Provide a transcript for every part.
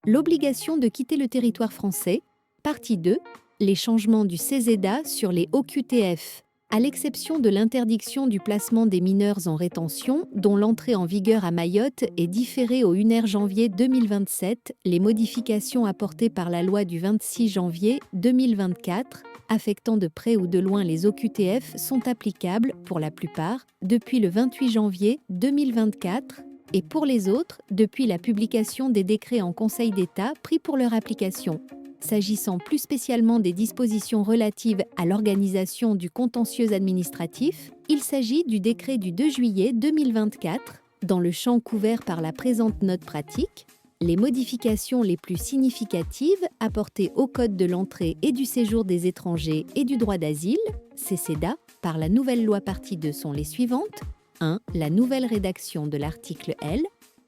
L'obligation de quitter le territoire français. Partie 2. Les changements du CESEDA sur les OQTF. À l'exception de l'interdiction du placement des mineurs en rétention, dont l'entrée en vigueur à Mayotte est différée au 1er janvier 2027, les modifications apportées par la loi du 26 janvier 2024, affectant de près ou de loin les OQTF, sont applicables, pour la plupart, depuis le 28 janvier 2024, et pour les autres, depuis la publication des décrets en Conseil d'État pris pour leur application. S'agissant plus spécialement des dispositions relatives à l'organisation du contentieux administratif, il s'agit du décret du 2 juillet 2024, dans le champ couvert par la présente note pratique. Les modifications les plus significatives apportées au Code de l'entrée et du séjour des étrangers et du droit d'asile, CESEDA, par la nouvelle loi partie 2 sont les suivantes. 1. La nouvelle rédaction de l'article L.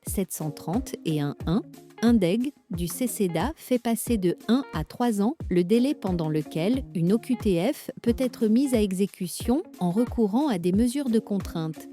730 et 1.1. Indeg du CESEDA fait passer de 1 à 3 ans le délai pendant lequel une OQTF peut être mise à exécution en recourant à des mesures de contrainte.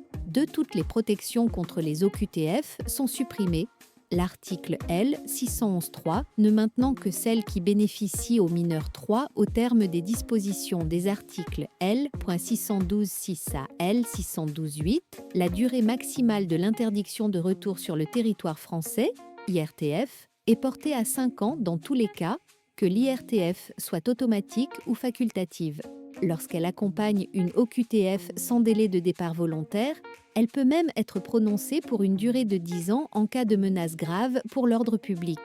Toutes les protections contre les OQTF sont supprimées. L'article L. 611.3 ne maintenant que celles qui bénéficient aux mineurs 3 au terme des dispositions des articles L.612.6 à L.612.8, la durée maximale de l'interdiction de retour sur le territoire français, IRTF, est portée à 5 ans dans tous les cas, que l'IRTF soit automatique ou facultative. Lorsqu'elle accompagne une OQTF sans délai de départ volontaire, elle peut même être prononcée pour une durée de 10 ans en cas de menace grave pour l'ordre public.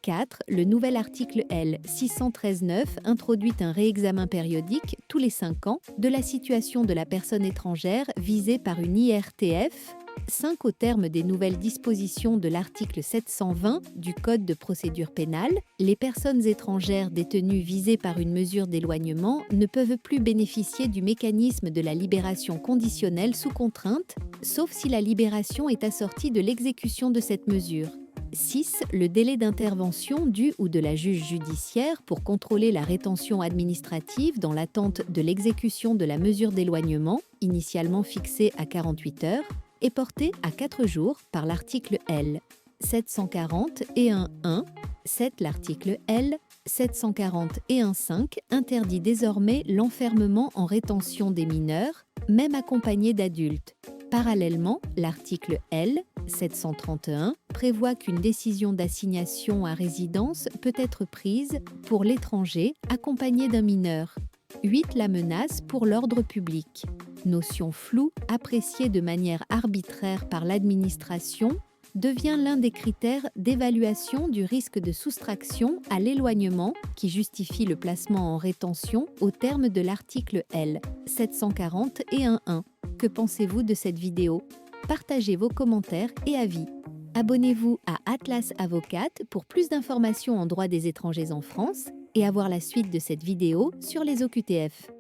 4. Le nouvel article L. 613.9 introduit un réexamen périodique, tous les 5 ans, de la situation de la personne étrangère visée par une IRTF. 5. Au terme des nouvelles dispositions de l'article 720 du Code de procédure pénale, les personnes étrangères détenues visées par une mesure d'éloignement ne peuvent plus bénéficier du mécanisme de la libération conditionnelle sous contrainte, sauf si la libération est assortie de l'exécution de cette mesure. 6. Le délai d'intervention du ou de la juge judiciaire pour contrôler la rétention administrative dans l'attente de l'exécution de la mesure d'éloignement, initialement fixée à 48 heures, est porté à 4 jours par l'article L. 740 et 1.1. 7. L'article L. 740 et 1.5 interdit désormais l'enfermement en rétention des mineurs, même accompagnés d'adultes. Parallèlement, l'article L. 731 prévoit qu'une décision d'assignation à résidence peut être prise pour l'étranger accompagné d'un mineur. 8. La menace pour l'ordre public. Notion floue, appréciée de manière arbitraire par l'administration, devient l'un des critères d'évaluation du risque de soustraction à l'éloignement qui justifie le placement en rétention au terme de l'article L. 740 et 1.1. Que pensez-vous de cette vidéo? Partagez vos commentaires et avis. Abonnez-vous à Atlas Avocate pour plus d'informations en droit des étrangers en France et à voir la suite de cette vidéo sur les OQTF.